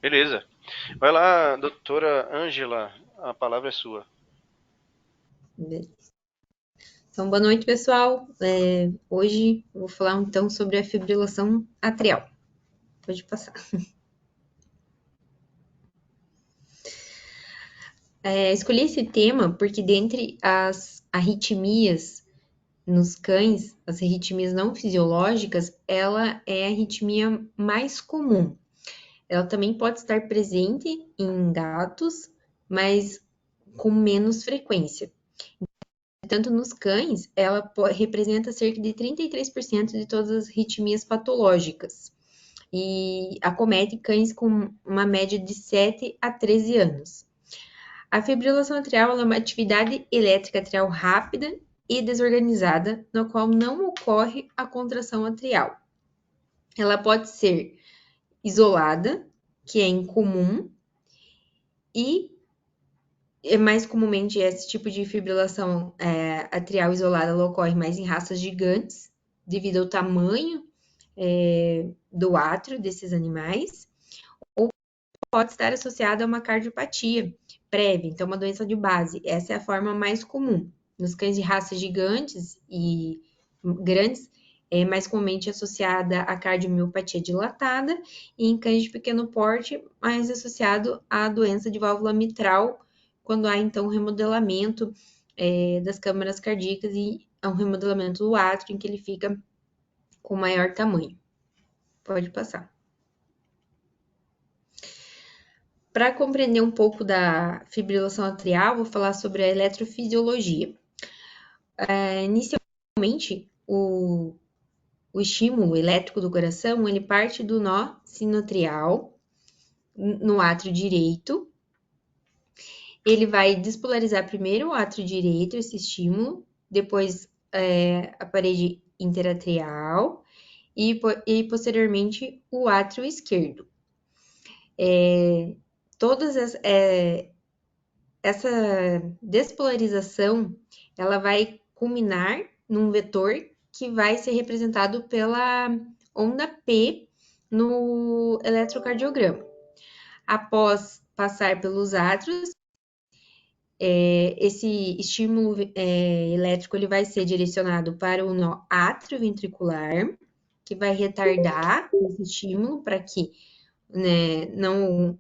Beleza. Vai lá, doutora Ângela, a palavra é sua. Então, boa noite, pessoal. Hoje eu vou falar então sobre a fibrilação atrial. Pode passar. Escolhi esse tema porque dentre as arritmias nos cães, as arritmias não fisiológicas, ela é a arritmia mais comum. Ela também pode estar presente em gatos, mas com menos frequência. Tanto nos cães, ela representa cerca de 33% de todas as arritmias patológicas e acomete cães com uma média de 7 a 13 anos. A fibrilação atrial é uma atividade elétrica atrial rápida e desorganizada, na qual não ocorre a contração atrial. Ela pode ser isolada, que é incomum, e mais comumente esse tipo de fibrilação atrial isolada ela ocorre mais em raças gigantes, devido ao tamanho do átrio desses animais, ou pode estar associada a uma cardiopatia prévia, então uma doença de base. Essa é a forma mais comum. Nos cães de raças gigantes e grandes, é mais comumente associada à cardiomiopatia dilatada, e em cães de pequeno porte, mais associado à doença de válvula mitral, quando há então remodelamento das câmaras cardíacas e um remodelamento do átrio, em que ele fica com maior tamanho. Pode passar. Para compreender um pouco da fibrilação atrial, vou falar sobre a eletrofisiologia. Inicialmente, o estímulo elétrico do coração, ele parte do nó sinoatrial no átrio direito. Ele vai despolarizar primeiro o átrio direito, esse estímulo, depois a parede interatrial e posteriormente o átrio esquerdo. Todas essa despolarização, ela vai culminar num vetor que vai ser representado pela onda P no eletrocardiograma. Após passar pelos átrios, esse estímulo elétrico ele vai ser direcionado para o nó atrioventricular, que vai retardar esse estímulo para que, né, não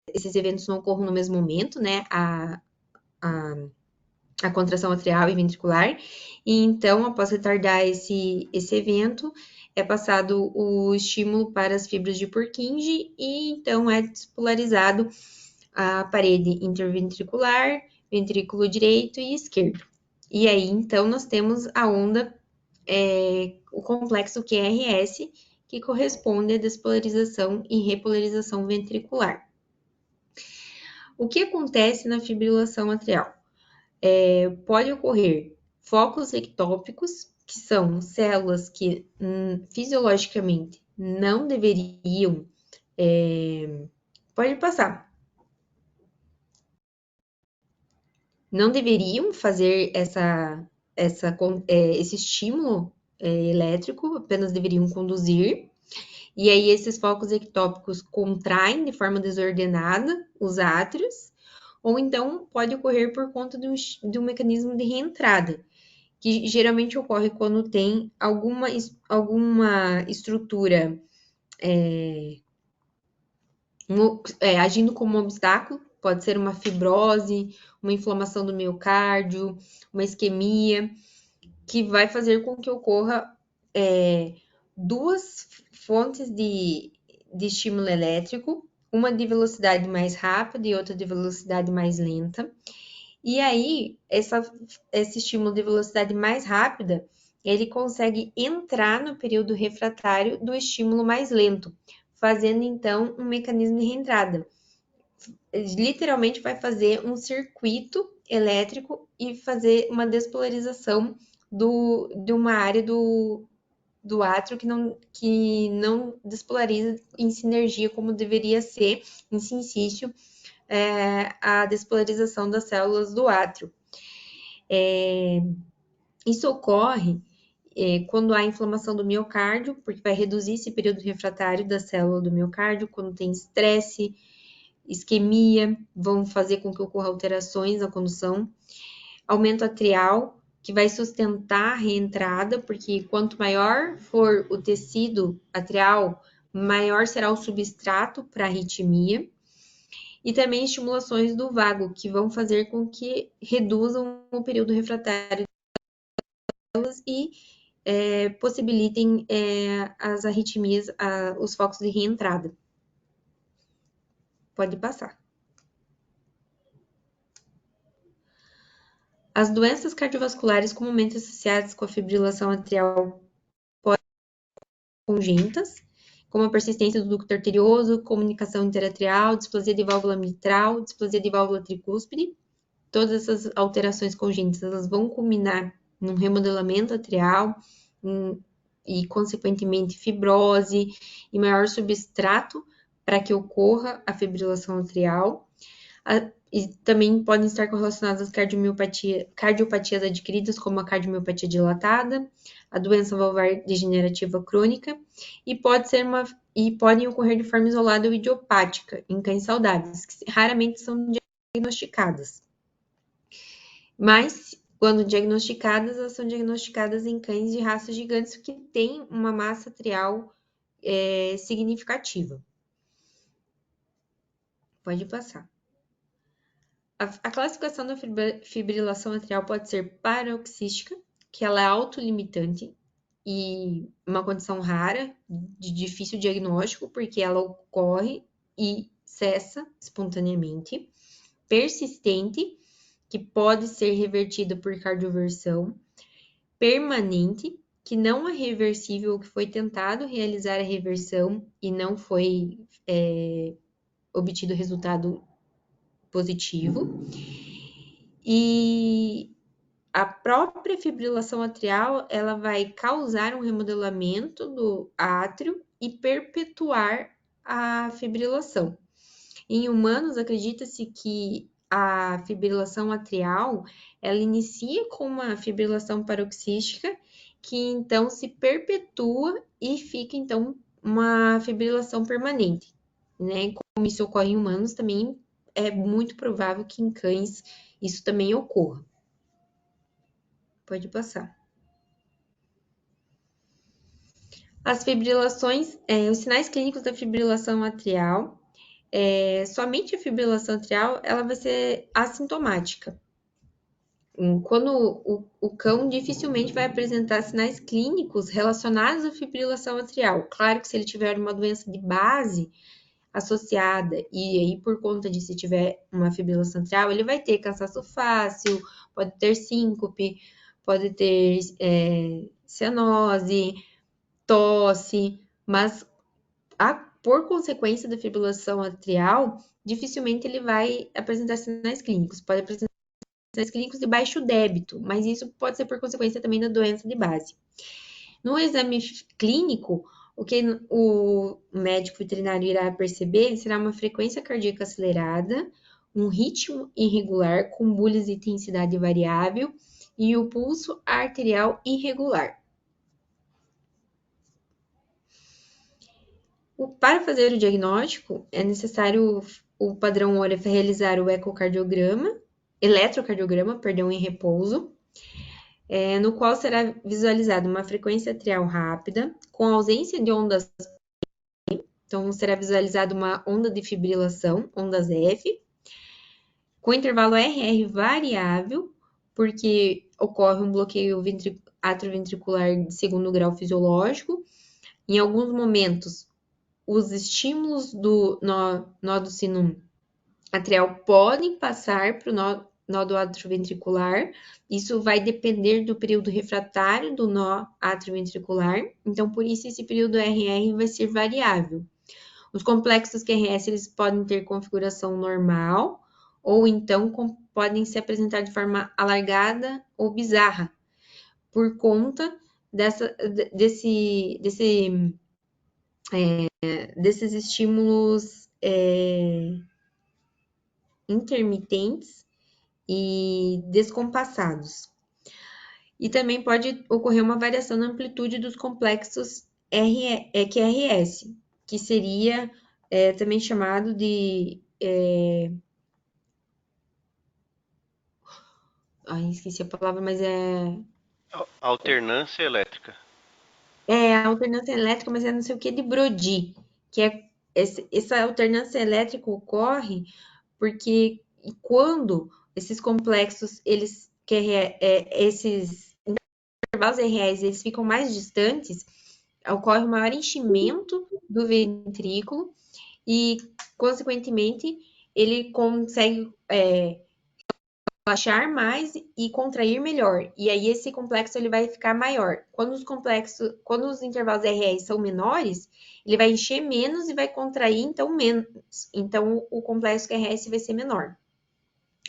esses eventos não ocorram no mesmo momento, né? A, a contração atrial e ventricular. E então, após retardar esse evento, é passado o estímulo para as fibras de Purkinje e então é despolarizado a parede interventricular, ventrículo direito e esquerdo. E aí, então, nós temos a onda, o complexo QRS, que corresponde à despolarização e repolarização ventricular. O que acontece na fibrilação atrial? Pode ocorrer focos ectópicos, que são células que fisiologicamente não deveriam. Pode passar. Não deveriam fazer esse estímulo elétrico, apenas deveriam conduzir. E aí, esses focos ectópicos contraem de forma desordenada os átrios, ou então pode ocorrer por conta de um mecanismo de reentrada, que geralmente ocorre quando tem alguma estrutura agindo como um obstáculo, pode ser uma fibrose, uma inflamação do miocárdio, uma isquemia, que vai fazer com que ocorra duas fontes de estímulo elétrico, uma de velocidade mais rápida e outra de velocidade mais lenta. E aí, esse estímulo de velocidade mais rápida, ele consegue entrar no período refratário do estímulo mais lento, fazendo então um mecanismo de reentrada. Literalmente vai fazer um circuito elétrico e fazer uma despolarização de uma área do átrio que não despolariza em sinergia como deveria ser em sincício a despolarização das células do átrio. Isso ocorre quando há inflamação do miocárdio, porque vai reduzir esse período refratário da célula do miocárdio, quando tem estresse, isquemia, vão fazer com que ocorra alterações na condução. Aumento atrial, que vai sustentar a reentrada, porque quanto maior for o tecido atrial, maior será o substrato para a arritmia. E também estimulações do vago, que vão fazer com que reduzam o período refratário delas e possibilitem as arritmias, os focos de reentrada. Pode passar. As doenças cardiovasculares comumente associadas com a fibrilação atrial congênitas, como a persistência do ducto arterioso, comunicação interatrial, displasia de válvula mitral, displasia de válvula tricúspide. Todas essas alterações congênitas elas vão culminar num remodelamento atrial e, consequentemente, fibrose e maior substrato para que ocorra a fibrilação atrial. E também podem estar correlacionadas às cardiopatias adquiridas, como a cardiomiopatia dilatada, a doença valvar degenerativa crônica, e podem ocorrer de forma isolada ou idiopática em cães saudáveis, que raramente são diagnosticadas. Mas, quando diagnosticadas, elas são diagnosticadas em cães de raças gigantes que têm uma massa atrial significativa. Pode passar. A classificação da fibrilação atrial pode ser paroxística, que ela é autolimitante e uma condição rara, de difícil diagnóstico, porque ela ocorre e cessa espontaneamente. Persistente, que pode ser revertida por cardioversão. Permanente, que não é reversível, que foi tentado realizar a reversão e não foi obtido resultado positivo. E a própria fibrilação atrial, ela vai causar um remodelamento do átrio e perpetuar a fibrilação. Em humanos, acredita-se que a fibrilação atrial, ela inicia com uma fibrilação paroxística, que então se perpetua e fica então uma fibrilação permanente, né? Como isso ocorre em humanos, também é muito provável que em cães isso também ocorra. Pode passar. As fibrilações, os sinais clínicos da fibrilação atrial, somente a fibrilação atrial, ela vai ser assintomática. Quando o cão dificilmente vai apresentar sinais clínicos relacionados à fibrilação atrial. Claro que se ele tiver uma doença de base associada, e aí por conta de se tiver uma fibrilação atrial, ele vai ter cansaço fácil, pode ter síncope, pode ter cianose, tosse, mas por consequência da fibrilação atrial, dificilmente ele vai apresentar sinais clínicos. Pode apresentar sinais clínicos de baixo débito, mas isso pode ser por consequência também da doença de base. No exame clínico, o que o médico veterinário irá perceber será uma frequência cardíaca acelerada, um ritmo irregular com bulhas de intensidade variável e o pulso arterial irregular. Para fazer o diagnóstico, é necessário o padrão OREF realizar o eletrocardiograma, em repouso, no qual será visualizada uma frequência atrial rápida, com ausência de ondas, então será visualizada uma onda de fibrilação, ondas F, com intervalo RR variável, porque ocorre um bloqueio atrioventricular de segundo grau fisiológico. Em alguns momentos, os estímulos do nó do sino atrial podem passar para o nó do atrioventricular. Isso vai depender do período refratário do nó atrioventricular. Então, por isso, esse período RR vai ser variável. Os complexos QRS, eles podem ter configuração normal, ou então podem se apresentar de forma alargada ou bizarra, por conta desses estímulos intermitentes e descompassados. E também pode ocorrer uma variação na amplitude dos complexos QRS, que seria também chamado de. Ai, esqueci a palavra, mas Alternância elétrica. é alternância elétrica, mas é não sei o que de Brody, que é essa alternância elétrica ocorre porque quando esses complexos, esses intervalos RS, eles ficam mais distantes, ocorre um maior enchimento do ventrículo e, consequentemente, ele consegue relaxar mais e contrair melhor. E aí esse complexo ele vai ficar maior. Quando os intervalos RS são menores, ele vai encher menos e vai contrair então menos. Então o complexo QRS vai ser menor.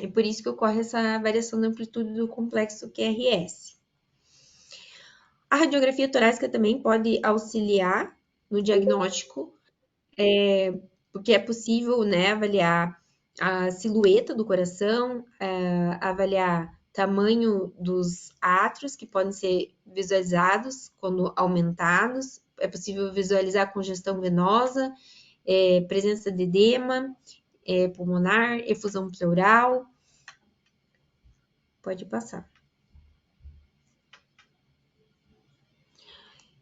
É por isso que ocorre essa variação da amplitude do complexo QRS. A radiografia torácica também pode auxiliar no diagnóstico, porque é possível, né, avaliar a silhueta do coração, avaliar tamanho dos átrios que podem ser visualizados quando aumentados, é possível visualizar congestão venosa, presença de edema pulmonar, efusão pleural. Pode passar.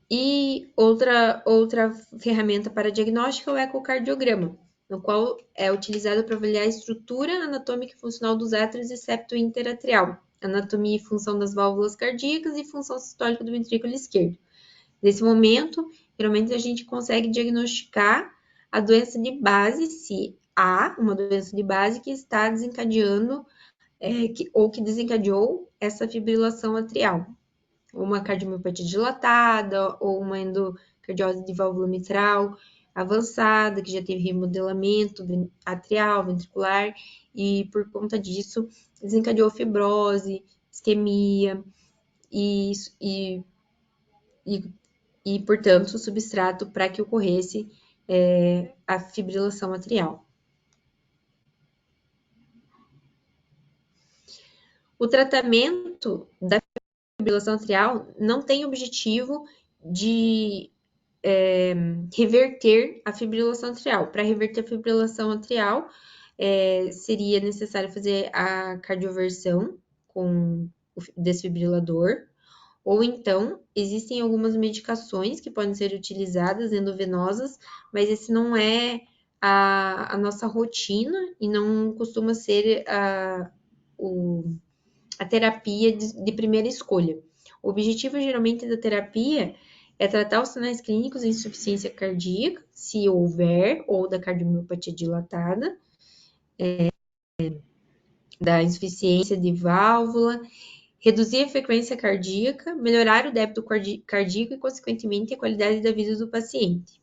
E outra ferramenta para diagnóstico é o ecocardiograma, no qual é utilizado para avaliar a estrutura anatômica e funcional dos átrios e septo interatrial, anatomia e função das válvulas cardíacas e função sistólica do ventrículo esquerdo. Nesse momento, geralmente a gente consegue diagnosticar a doença de base, se há uma doença de base que está desencadeando ou que desencadeou essa fibrilação atrial, uma cardiomiopatia dilatada, ou uma endocardiose de válvula mitral avançada, que já teve remodelamento atrial, ventricular, e por conta disso desencadeou fibrose, isquemia e portanto, o substrato para que ocorresse a fibrilação atrial. O tratamento da fibrilação atrial não tem objetivo de reverter a fibrilação atrial. Para reverter a fibrilação atrial, seria necessário fazer a cardioversão com o desfibrilador, ou então existem algumas medicações que podem ser utilizadas endovenosas, mas esse não é a nossa rotina e não costuma ser a terapia de primeira escolha. O objetivo geralmente da terapia é tratar os sinais clínicos de insuficiência cardíaca, se houver, ou da cardiomiopatia dilatada, da insuficiência de válvula, reduzir a frequência cardíaca, melhorar o débito cardíaco e, consequentemente, a qualidade da vida do paciente.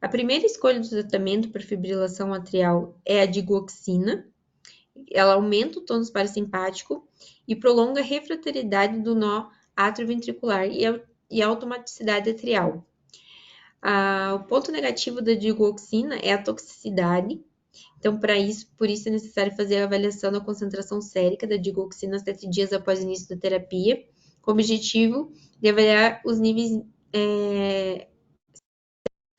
A primeira escolha do tratamento para fibrilação atrial é a digoxina. Ela aumenta o tônus parasimpático e prolonga a refratoriedade do nó atrioventricular e a automaticidade atrial. O ponto negativo da digoxina é a toxicidade. Então, por isso é necessário fazer a avaliação da concentração sérica da digoxina 7 dias após o início da terapia, com o objetivo de avaliar os níveis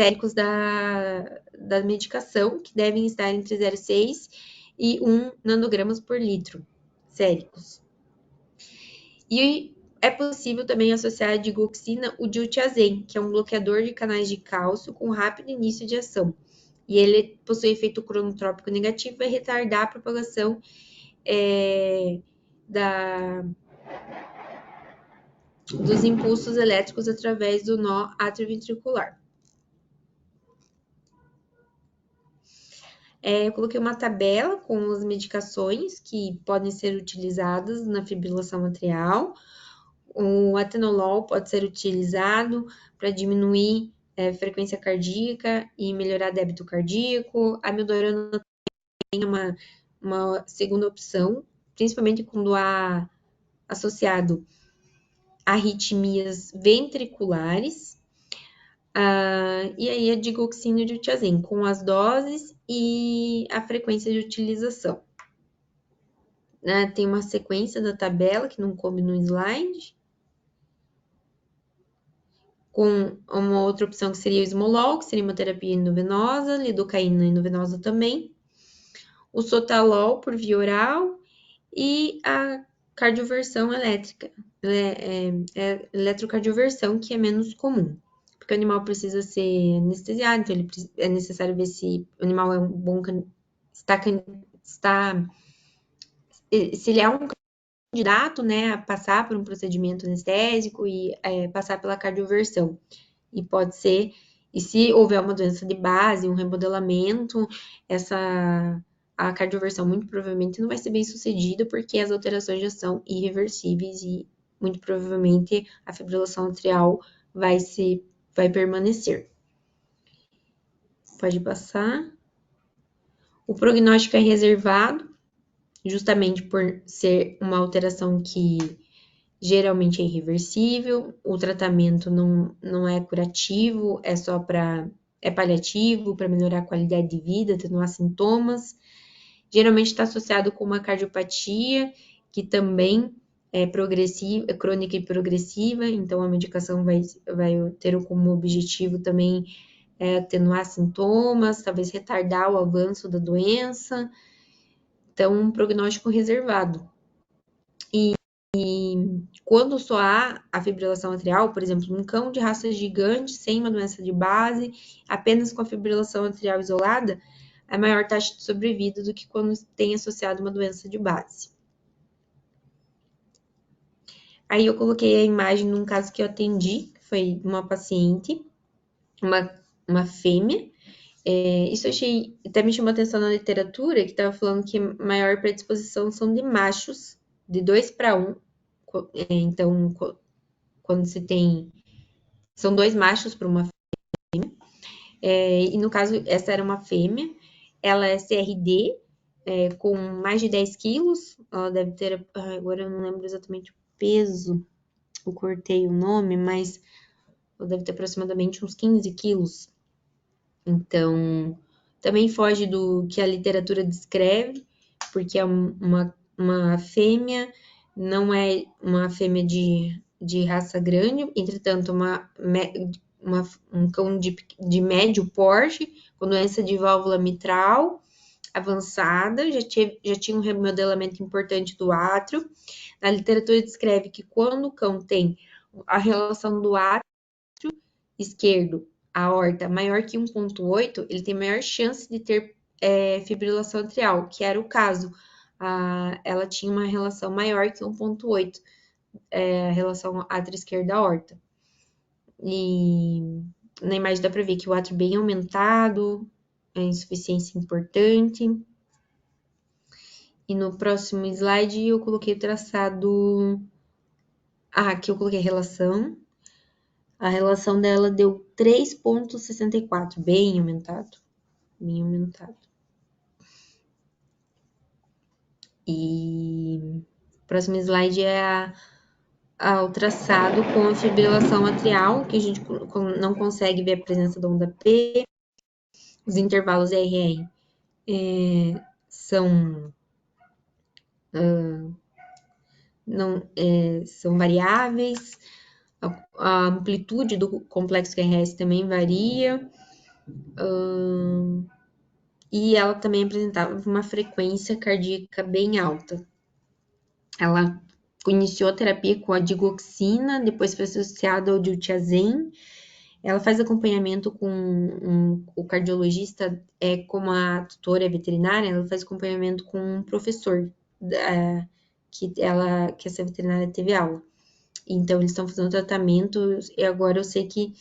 séricos da medicação, que devem estar entre 0,6 e 1 nanogramas por litro séricos. E é possível também associar a digoxina o diltiazem, que é um bloqueador de canais de cálcio com rápido início de ação. E ele possui efeito cronotrópico negativo e vai retardar a propagação dos impulsos elétricos através do nó atrioventricular. Eu coloquei uma tabela com as medicações que podem ser utilizadas na fibrilação atrial. O atenolol pode ser utilizado para diminuir a frequência cardíaca e melhorar débito cardíaco. A amiodarona tem uma segunda opção, principalmente quando há associado a arritmias ventriculares. E aí a digoxina e o diltiazem, com as doses e a frequência de utilização. né, tem uma sequência da tabela que não coube no slide, com uma outra opção que seria o esmolol, que seria uma terapia endovenosa, lidocaína endovenosa também, o sotalol por via oral e a cardioversão elétrica, eletrocardioversão, que é menos comum, porque o animal precisa ser anestesiado, então é necessário ver se o animal é um bom se ele é um candidato, né, a passar por um procedimento anestésico e passar pela cardioversão. E pode ser, e se houver uma doença de base, um remodelamento, a cardioversão muito provavelmente não vai ser bem sucedida, porque as alterações já são irreversíveis e muito provavelmente a fibrilação atrial vai permanecer. Pode passar. O prognóstico é reservado, justamente por ser uma alteração que geralmente é irreversível, o tratamento não é curativo, é paliativo para melhorar a qualidade de vida, atenuar sintomas. Geralmente está associado com uma cardiopatia, que também é progressiva, é crônica e progressiva, então a medicação vai ter como objetivo também atenuar sintomas, talvez retardar o avanço da doença. Então, um prognóstico reservado. E quando só há a fibrilação atrial, por exemplo, um cão de raça gigante, sem uma doença de base, apenas com a fibrilação atrial isolada, é maior taxa de sobrevida do que quando tem associado uma doença de base. Aí eu coloquei a imagem num caso que eu atendi, que foi uma paciente, uma fêmea. Isso eu achei, até me chamou atenção na literatura, que estava falando que maior predisposição são de machos, de 2 para 1. Então, quando se tem. São 2 machos para uma fêmea. E no caso, essa era uma fêmea. Ela é CRD, com mais de 10 quilos. Ela deve ter. Agora eu não lembro exatamente o peso. Eu cortei o nome, mas ela deve ter aproximadamente uns 15 quilos. Então, também foge do que a literatura descreve, porque é uma fêmea, não é uma fêmea de raça grande, entretanto, um cão de médio porte, com doença de válvula mitral avançada, já tinha um remodelamento importante do átrio. Na literatura descreve que quando o cão tem a relação do átrio esquerdo, a aorta, maior que 1,8, ele tem maior chance de ter fibrilação atrial, que era o caso. Ela tinha uma relação maior que 1,8, a relação átrio esquerda aorta. E na imagem dá para ver que o átrio bem aumentado, a insuficiência importante. E no próximo slide eu coloquei o traçado. Aqui eu coloquei a relação. A relação dela deu 3,64, bem aumentado. Bem aumentado. E o próximo slide é o traçado com a fibrilação atrial, que a gente não consegue ver a presença da onda P. Os intervalos RR são variáveis. A amplitude do complexo QRS também varia. E ela também apresentava uma frequência cardíaca bem alta. Ela iniciou a terapia com a digoxina, depois foi associada ao diltiazem. Ela faz acompanhamento com o cardiologista, como a tutora veterinária, ela faz acompanhamento com um professor que essa veterinária teve aula. Então, eles estão fazendo tratamento, e agora eu sei que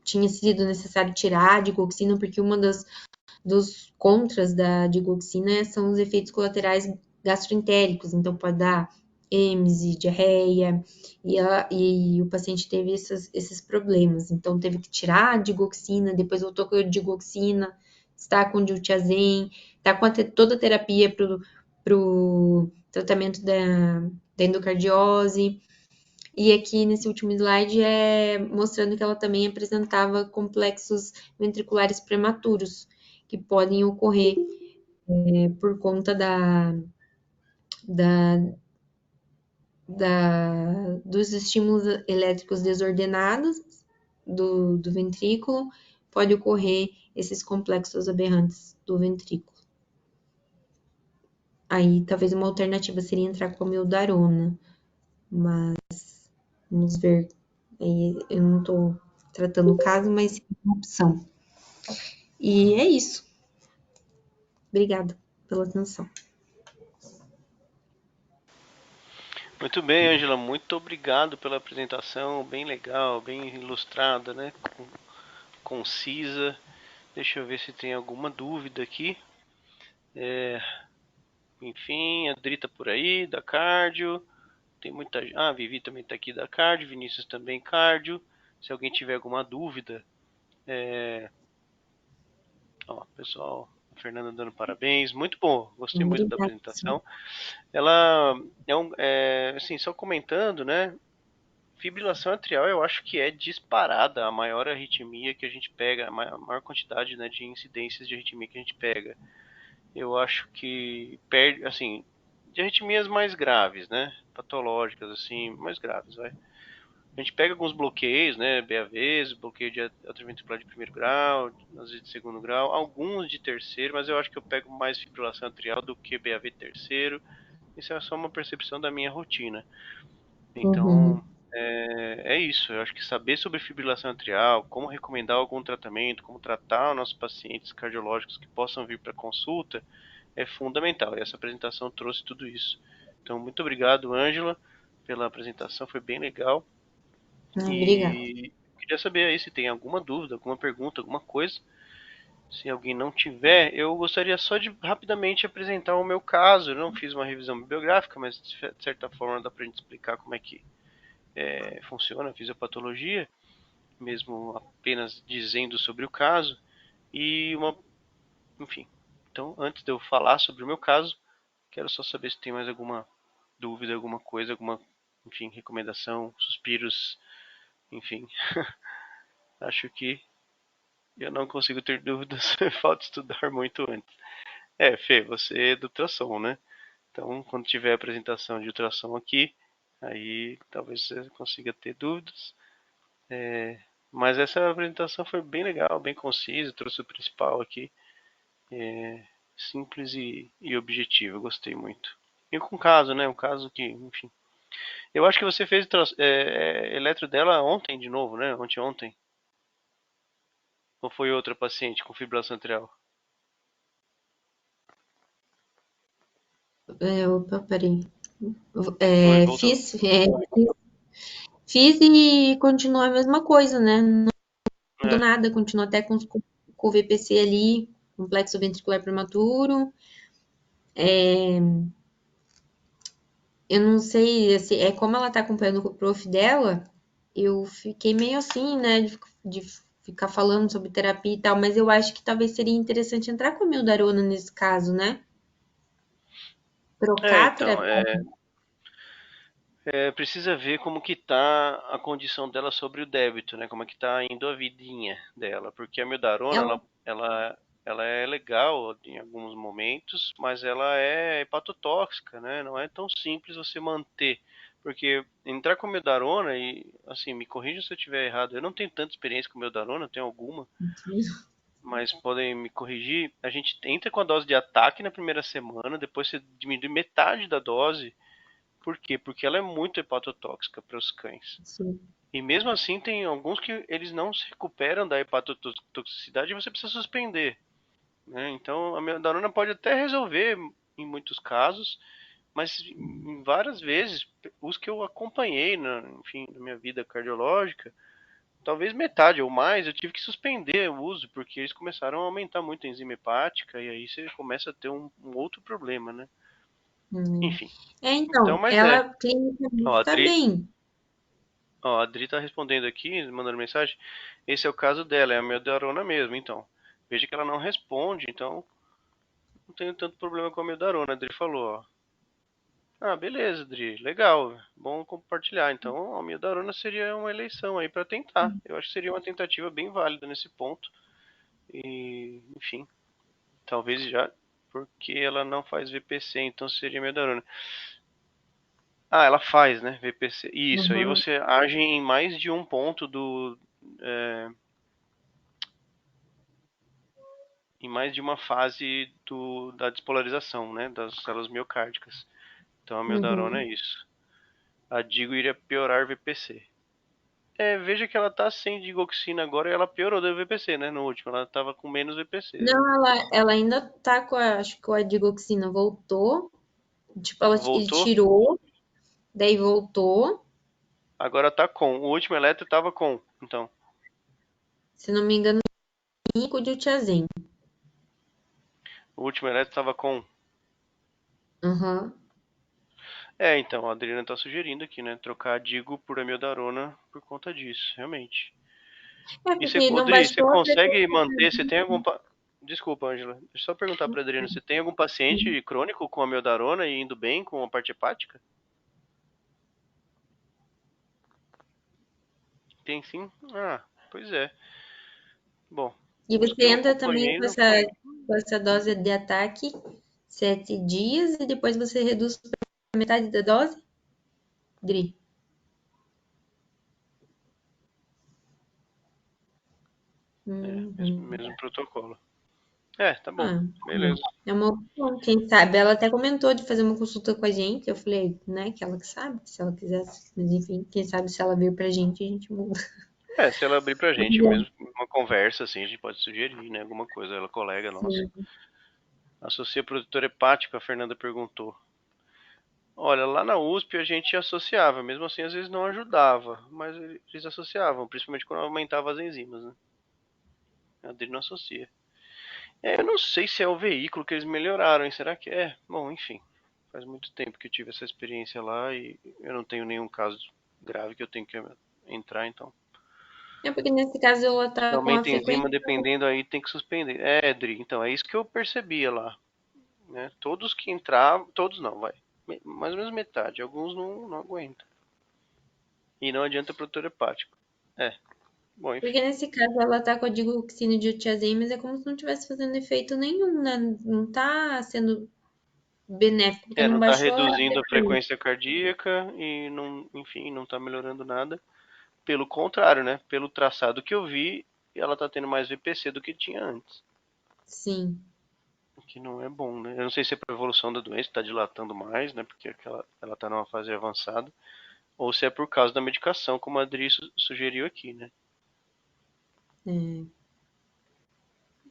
tinha sido necessário tirar a digoxina, porque uma dos contras da digoxina são os efeitos colaterais gastroentéricos, então pode dar êmese, diarreia, e o paciente teve esses problemas, então teve que tirar a digoxina, depois voltou com a digoxina, está com diltiazem, está com toda a terapia para o tratamento da endocardiose. E aqui nesse último slide mostrando que ela também apresentava complexos ventriculares prematuros, que podem ocorrer por conta da, dos estímulos elétricos desordenados do ventrículo, pode ocorrer esses complexos aberrantes do ventrículo. Aí, talvez uma alternativa seria entrar com a amiodarona, mas vamos ver. Aí, eu não estou tratando o caso, mas é uma opção. E é isso. Obrigada pela atenção. Muito bem, Ângela, muito obrigado pela apresentação, bem legal, bem ilustrada, né? Concisa. Deixa eu ver se tem alguma dúvida aqui. Enfim, a Dri tá por aí, da cardio. Tem muita. Ah, a Vivi também tá aqui da cardio, Vinícius também cardio. Se alguém tiver alguma dúvida, ó, pessoal, a Fernanda dando parabéns, muito bom, gostei muito da Obrigada. apresentação. Ela assim, só comentando, né? Fibrilação atrial eu acho que é disparada a maior arritmia que a gente pega, a maior quantidade, né, de incidências de arritmia que a gente pega. Eu acho que perde, assim, de arritmias mais graves, né, patológicas, assim, mais graves, vai. A gente pega alguns bloqueios, né, BAVs, bloqueio de atrioventricular de primeiro grau, às vezes de segundo grau, alguns de terceiro, mas eu acho que eu pego mais fibrilação atrial do que BAV terceiro. Isso é só uma percepção da minha rotina. Uhum. Então, é isso. Eu acho que saber sobre fibrilação atrial, como recomendar algum tratamento, como tratar os nossos pacientes cardiológicos que possam vir para consulta, é fundamental. E essa apresentação trouxe tudo isso. Então, muito obrigado, Ângela, pela apresentação, foi bem legal. Obrigada. E queria saber aí se tem alguma dúvida, alguma pergunta, alguma coisa. Se alguém não tiver, eu gostaria só de rapidamente apresentar o meu caso. Eu não fiz uma revisão bibliográfica, mas de certa forma dá para a gente explicar como é que funciona a fisiopatologia, mesmo apenas dizendo sobre o caso. E enfim. Então, antes de eu falar sobre o meu caso, quero só saber se tem mais alguma dúvida, alguma coisa, alguma, enfim, recomendação, suspiros, enfim. Acho que eu não consigo ter dúvidas, falta estudar muito antes. Fê, você é do ultrassom, né? Então, quando tiver a apresentação de ultrassom aqui, aí talvez você consiga ter dúvidas. Mas essa apresentação foi bem legal, bem concisa, trouxe o principal aqui. Simples e objetivo, eu gostei muito. E com caso, né? Um caso que, enfim. Eu acho que você fez eletro dela ontem de novo, né? Ontem. Ou foi outra paciente com fibrilação atrial? Opa, peraí. Foi, voltou. Fiz e continua a mesma coisa, né? Não mudou É, nada, continua até com o VPC ali, complexo ventricular prematuro. Eu não sei, assim, como ela tá acompanhando com o prof dela, eu fiquei meio assim, né, de ficar falando sobre terapia e tal, mas eu acho que talvez seria interessante entrar com a mildarona nesse caso, né? Trocar a então, terapia. precisa ver como que tá a condição dela sobre o débito, né? Como é que tá indo a vidinha dela, porque a mildarona, Ela, ela é legal em alguns momentos, mas ela é hepatotóxica, né? Não é tão simples você manter, porque entrar com mildarona e, assim, me corrija se eu estiver errado, eu não tenho tanta experiência com mildarona, tenho alguma, mas podem me corrigir. A gente entra com a dose de ataque na primeira semana, depois você diminui metade da dose. Por quê? Porque ela é muito hepatotóxica para os cães. sim, E mesmo assim, tem alguns que eles não se recuperam da hepatotoxicidade e você precisa suspender. Né? Então, a mildarona pode até resolver em muitos casos, mas em várias vezes, os que eu acompanhei enfim, na minha vida cardiológica, talvez metade ou mais, eu tive que suspender o uso, porque eles começaram a aumentar muito a enzima hepática, e aí você começa a ter um outro problema, né? hum. Enfim. Então, Então, mas ela Ó, clinicamente a tá Dri, bem. ó, a Dri tá respondendo aqui, mandando mensagem. Esse é o caso dela, é a Meldarona mesmo, então. Veja que ela não responde, então não tenho tanto problema com a Meldarona. A Dri falou, ó. Ah, beleza, Dri, legal, bom compartilhar. Então, a Meldarona seria uma eleição aí para tentar. Eu acho que seria uma tentativa bem válida nesse ponto. E, enfim, talvez já. porque ela não faz VPC, então seria amiodarona. Ah, ela faz, né? VPC. Isso, aí Uhum. você age em mais de um ponto é, em mais de uma fase da despolarização, né? Das células miocárdicas. Então a amiodarona é Uhum. isso. A digo iria piorar VPC. Veja que ela tá sem digoxina agora e ela piorou do VPC, né? No último, ela tava com menos VPC. Não, ela ainda tá com acho que a digoxina voltou, tipo, ele Voltou, tirou, daí voltou, agora tá com. O último eletro tava com, então. se não me engano, 5 de Utiazem. O último eletro tava com. Aham. Então, a Adriana tá sugerindo aqui, né? Trocar a digo por amiodarona por conta disso, realmente. É E você, porque não Odri, você baixou a consegue frequência manter, você tem cardíaca. algum... Desculpa, Ângela. Deixa eu só perguntar pra Adriana, você tem algum paciente crônico com amiodarona e indo bem com a parte hepática? Tem sim? Ah, pois é. Bom, E os que você eu entra também acompanhei não foram... com essa dose de ataque 7 dias e depois você reduz para metade da dose, Dri? Uhum. Mesmo protocolo. Tá bom. Ah, Beleza. é uma opção, quem sabe. Ela até comentou de fazer uma consulta com a gente. Eu falei, né, que ela que sabe, se ela quisesse. Mas enfim, quem sabe se ela vir pra gente, a gente muda. Se ela abrir pra gente mesmo uma conversa, assim, a gente pode sugerir, né? Alguma coisa. Ela é colega nossa. Sim. Associa produtor hepático, a Fernanda perguntou. Olha, lá na USP a gente associava, mesmo assim às vezes não ajudava, mas eles associavam, principalmente quando aumentava as enzimas, né? A dele não associa. Eu não sei se é o veículo que eles melhoraram, hein? Será que é? Bom, enfim. Faz muito tempo que eu tive essa experiência lá e eu não tenho nenhum caso grave que eu tenho que entrar, então. É porque nesse caso ela Se tá com a aumenta a frequência. enzima, dependendo aí, tem que suspender. Dri, então, é isso que eu percebia lá, né? Todos que entravam, todos não, vai. Mais ou menos metade, alguns não aguentam. E não adianta produtor hepático. Bom, enfim. Porque nesse caso ela tá com a digoxina de otiazem, mas é como se não estivesse fazendo efeito nenhum, né? Não tá sendo benéfico, porque Não não está baixou a reduzindo a frequência. frequência cardíaca e não, enfim, não está melhorando nada. Pelo contrário, né? Pelo traçado que eu vi, ela está tendo mais VPC do que tinha antes. Sim. O que não é bom, né? Eu não sei se é por evolução da doença, está dilatando mais, né? Porque ela está numa fase avançada. Ou se é por causa da medicação, como a Adri sugeriu aqui, né? É.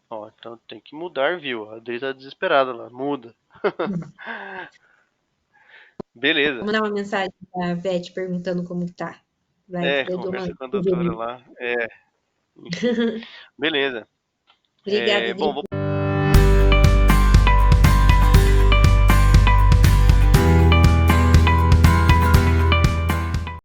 Ó, então tem que mudar, viu? A Adri tá desesperada lá. Muda. Beleza. Vou mandar uma mensagem pra Beth perguntando como tá. Vai, que daí eu dou uma Conversa com a doutora sugerida. lá. Enfim. Beleza. Obrigada, Bom, Adri. vou